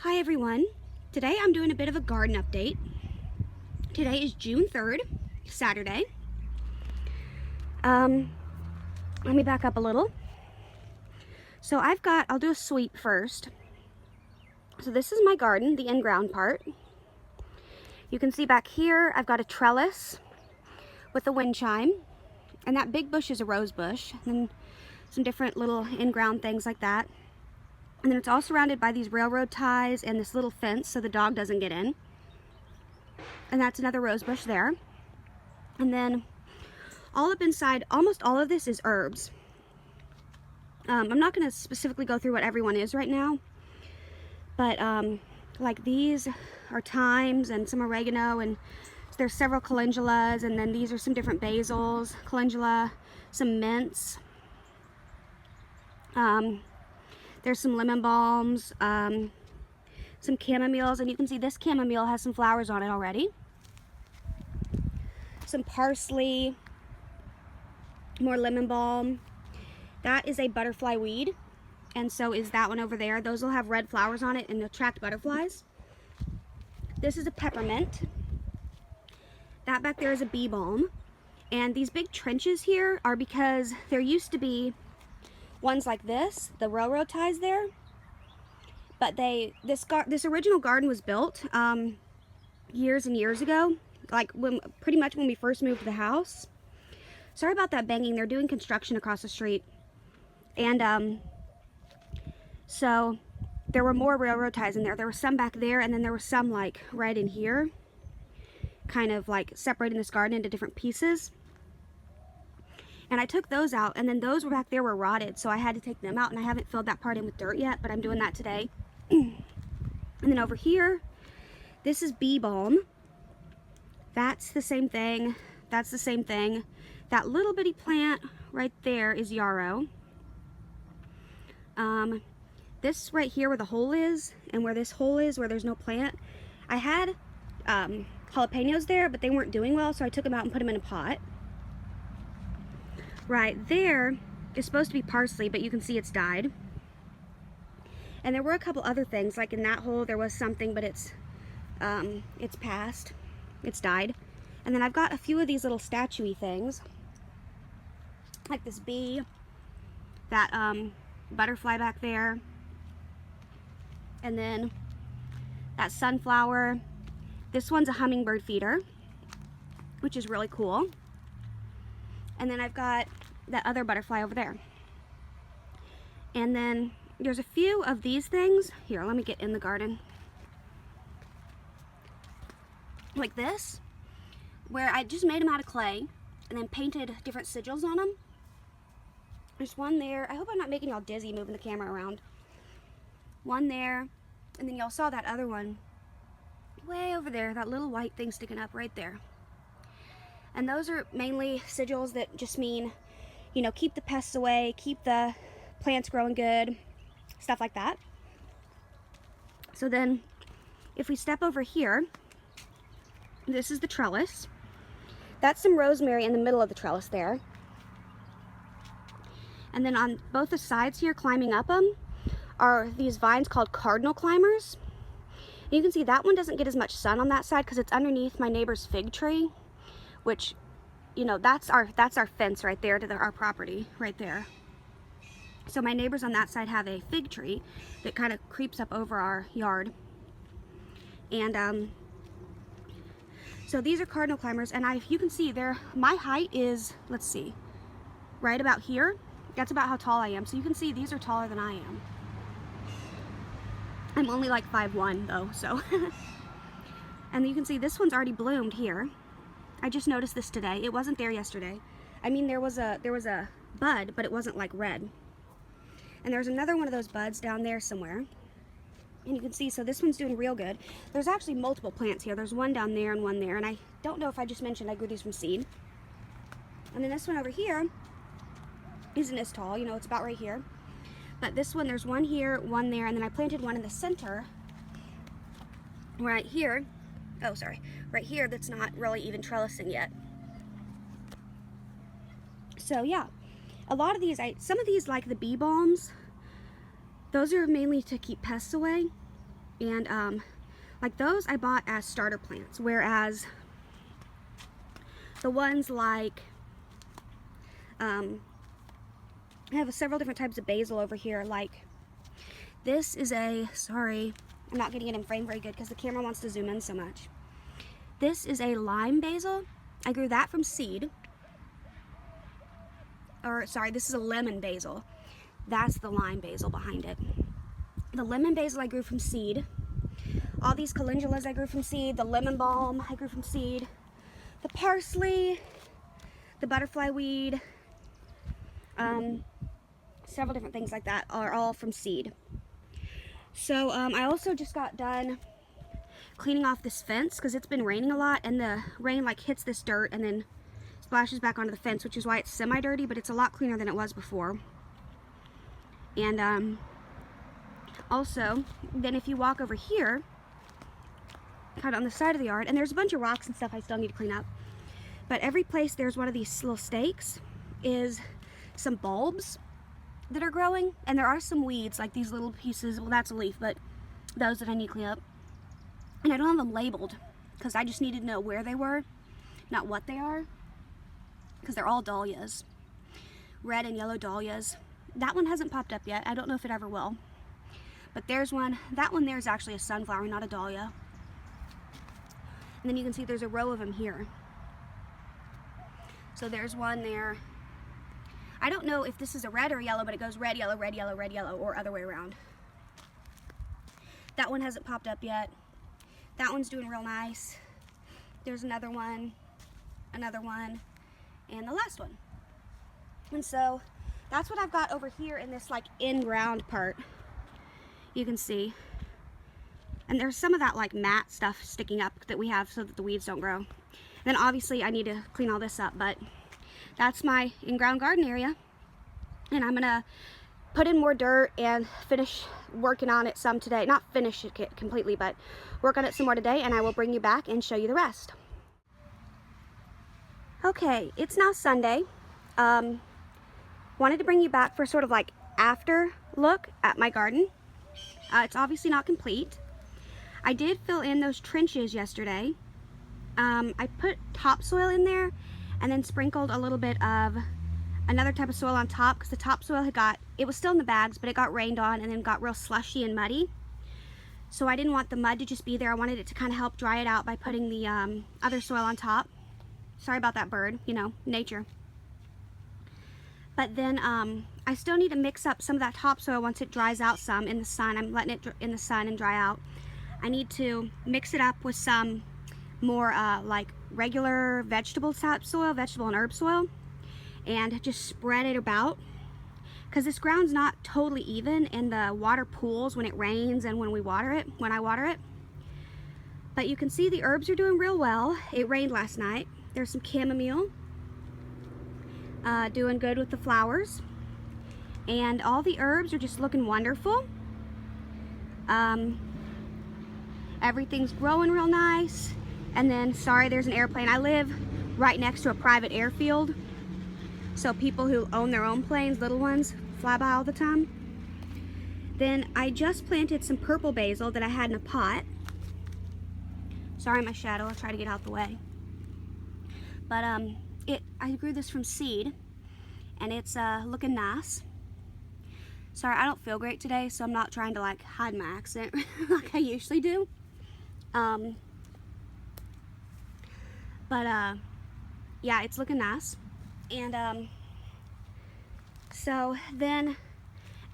Hi everyone. Today I'm doing a bit of a garden update. Today is June 3rd, Saturday. Let me back up a little. So I'll do a sweep first. So this is my garden, the in-ground part. You can see back here I've got a trellis with a wind chime, and that big bush is a rose bush, and some different little in-ground things like that. And then it's all surrounded by these railroad ties and this little fence so the dog doesn't get in. And that's another rose bush there. And then all up inside, almost all of this is herbs. I'm not going to specifically go through what everyone is right now, but like these are thymes and some oregano, and there's several calendulas, and then these are some different basils, calendula, some mints. There's some lemon balms, some chamomiles, and you can see this chamomile has some flowers on it already. Some parsley, more lemon balm. That is a butterfly weed, and so is that one over there. Those will have red flowers on it and attract butterflies. This is a peppermint. That back there is a bee balm. And these big trenches here are because there used to be ones like this, the railroad ties there, but this original garden was built years and years ago, like pretty much when we first moved to the house. Sorry about that banging. They're doing construction across the street, and so there were more railroad ties in there. There were some back there, and then there were some like right in here, kind of like separating this garden into different pieces. And I took those out, and then those were back there were rotted, so I had to take them out, and I haven't filled that part in with dirt yet, but I'm doing that today. And then over here, this is bee balm. That's the same thing. That's the same thing. That little bitty plant right there is yarrow. This right here where the hole is, and where this hole is, where there's no plant, I had jalapenos there, but they weren't doing well, so I took them out and put them in a pot. Right there is supposed to be parsley, but you can see it's died. And there were a couple other things, like in that hole there was something, but it's passed. It's died. And then I've got a few of these little statue-y things, like this bee, that butterfly back there, and then that sunflower. This one's a hummingbird feeder, which is really cool. And then I've got that other butterfly over there. And then there's a few of these things. Here, let me get in the garden. Like this, where I just made them out of clay and then painted different sigils on them. There's one there. I hope I'm not making y'all dizzy moving the camera around. One there, and then y'all saw that other one way over there, that little white thing sticking up right there. And those are mainly sigils that just mean, you know, keep the pests away, keep the plants growing good, stuff like that. So then, if we step over here, this is the trellis. That's some rosemary in the middle of the trellis there. And then on both the sides here, climbing up them, are these vines called cardinal climbers. And you can see that one doesn't get as much sun on that side because it's underneath my neighbor's fig tree, which, you know, that's our fence right there to our property right there. So my neighbors on that side have a fig tree that kind of creeps up over our yard. And so these are cardinal climbers, and you can see my height is, let's see, right about here. That's about how tall I am. So you can see these are taller than I am. I'm only like 5'1" though, so. And you can see this one's already bloomed here. I just noticed this today. It wasn't there yesterday. I mean, there was a bud, but it wasn't like red. And there's another one of those buds down there somewhere. And you can see, so this one's doing real good. There's actually multiple plants here. There's one down there and one there. And I don't know if I just mentioned I grew these from seed. And then this one over here isn't as tall. You know, it's about right here. But this one, there's one here, one there, and then I planted one in the center right here. Oh, sorry. Right here that's not really even trellising yet. So yeah, a lot of these, some of these, like the bee balms, those are mainly to keep pests away. And like those I bought as starter plants, whereas the ones like I have several different types of basil over here. Like this is a, sorry, I'm not getting it in frame very good because the camera wants to zoom in so much. This is a lime basil. I grew that from seed. Or sorry, this is a lemon basil. That's the lime basil behind it. The lemon basil I grew from seed. All these calendulas I grew from seed. The lemon balm I grew from seed. The parsley, the butterfly weed, several different things like that are all from seed. So I also just got done cleaning off this fence because it's been raining a lot, and the rain like hits this dirt and then splashes back onto the fence, which is why it's semi-dirty, but it's a lot cleaner than it was before. And also, then if you walk over here, kind of on the side of the yard, and there's a bunch of rocks and stuff I still need to clean up, but every place there's one of these little stakes is some bulbs that are growing, and there are some weeds, like these little pieces. Well, that's a leaf, but those that I need to clean up. And I don't have them labeled because I just needed to know where they were, not what they are, because they're all dahlias, red and yellow dahlias. That one hasn't popped up yet. I don't know if it ever will, but there's one. That one there is actually a sunflower, not a dahlia. And then you can see there's a row of them here. So there's one there. I don't know if this is a red or yellow, but it goes red, yellow, red, yellow, red, yellow, or other way around. That one hasn't popped up yet. That one's doing real nice. There's another one, and the last one. And so that's what I've got over here in this like in-ground part. You can see. And there's some of that like mat stuff sticking up that we have so that the weeds don't grow. And then obviously I need to clean all this up, but that's my in-ground garden area. And I'm gonna put in more dirt and finish working on it some today. Not finish it completely, but work on it some more today, and I will bring you back and show you the rest. Okay, it's now Sunday. Wanted to bring you back for sort of like after look at my garden. It's obviously not complete. I did fill in those trenches yesterday. I put topsoil in there and then sprinkled a little bit of another type of soil on top because the topsoil it was still in the bags, but it got rained on and then got real slushy and muddy. So I didn't want the mud to just be there. I wanted it to kind of help dry it out by putting the other soil on top. Sorry about that bird, you know, nature. But then I still need to mix up some of that topsoil once it dries out some in the sun. I'm letting it in the sun and dry out. I need to mix it up with some more like regular vegetable topsoil, vegetable and herb soil, and just spread it about because this ground's not totally even and the water pools when it rains and when I water it. But you can see the herbs are doing real well. It rained last night. There's some chamomile doing good with the flowers, and all the herbs are just looking wonderful. Everything's growing real nice. And then, sorry, there's an airplane. I live right next to a private airfield, so people who own their own planes, little ones, fly by all the time. Then I just planted some purple basil that I had in a pot. Sorry, my shadow. I'll try to get out the way. But I grew this from seed, and it's looking nice. Sorry, I don't feel great today, so I'm not trying to like hide my accent like I usually do. Yeah, it's looking nice. And so then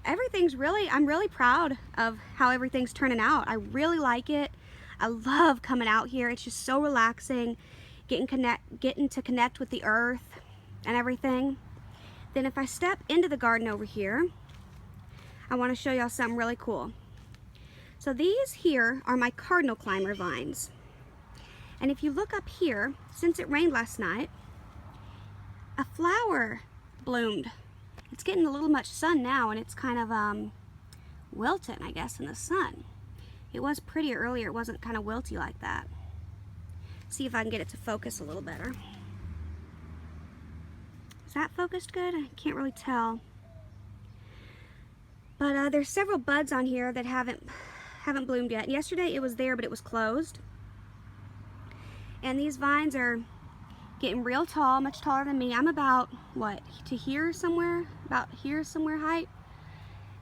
everything's I'm really proud of how everything's turning out. I really like it. I love coming out here. It's just so relaxing, getting to connect with the earth and everything. Then if I step into the garden over here, I want to show y'all something really cool. So these here are my cardinal climber vines. And if you look up here, since it rained last night, a flower bloomed. It's getting a little much sun now, and it's kind of wilting, I guess, in the sun. It was pretty earlier. It wasn't kind of wilty like that. See if I can get it to focus a little better. Is that focused good? I can't really tell. But there's several buds on here that haven't haven't bloomed yet. Yesterday it was there, but it was closed. And these vines are getting real tall, much taller than me. I'm about, what, to here somewhere? About here somewhere height.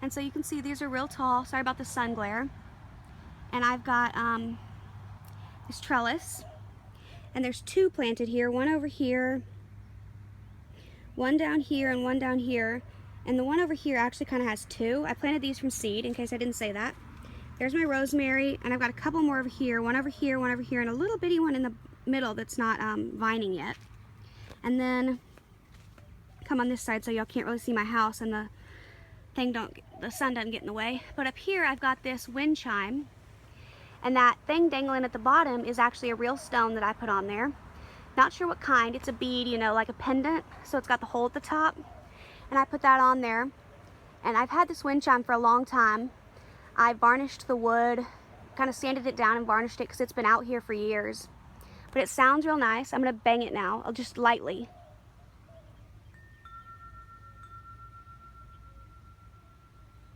And so you can see these are real tall. Sorry about the sun glare. And I've got this trellis. And there's two planted here, one over here, one down here, and one down here. And the one over here actually kind of has two. I planted these from seed, in case I didn't say that. There's my rosemary, and I've got a couple more over here, one over here, one over here, and a little bitty one in the middle that's not vining yet. And then come on this side so y'all can't really see my house and the sun doesn't get in the way. But up here I've got this wind chime, and that thing dangling at the bottom is actually a real stone that I put on there. Not sure what kind. It's a bead, you know, like a pendant, so it's got the hole at the top. And I put that on there. And I've had this wind chime for a long time. I varnished the wood, kind of sanded it down and varnished it because it's been out here for years. But it sounds real nice. I'm going to bang it now, just lightly.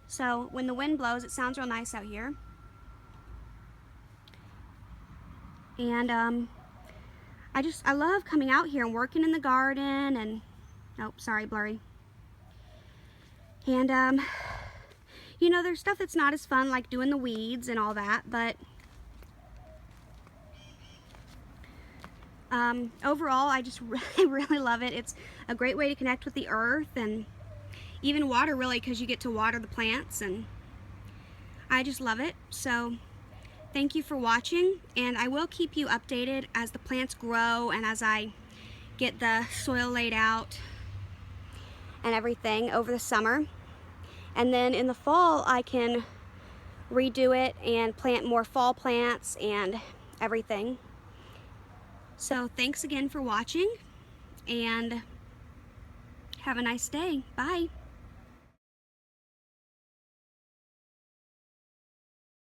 So when the wind blows, it sounds real nice out here. And I love coming out here and working in the garden and, oh, sorry, blurry. And you know, there's stuff that's not as fun, like doing the weeds and all that, but overall, I just really love it. It's a great way to connect with the earth and even water, really, because you get to water the plants, and I just love it. So thank you for watching, and I will keep you updated as the plants grow and as I get the soil laid out and everything over the summer. And then in the fall I can redo it and plant more fall plants and everything. So thanks again for watching, and have a nice day. Bye.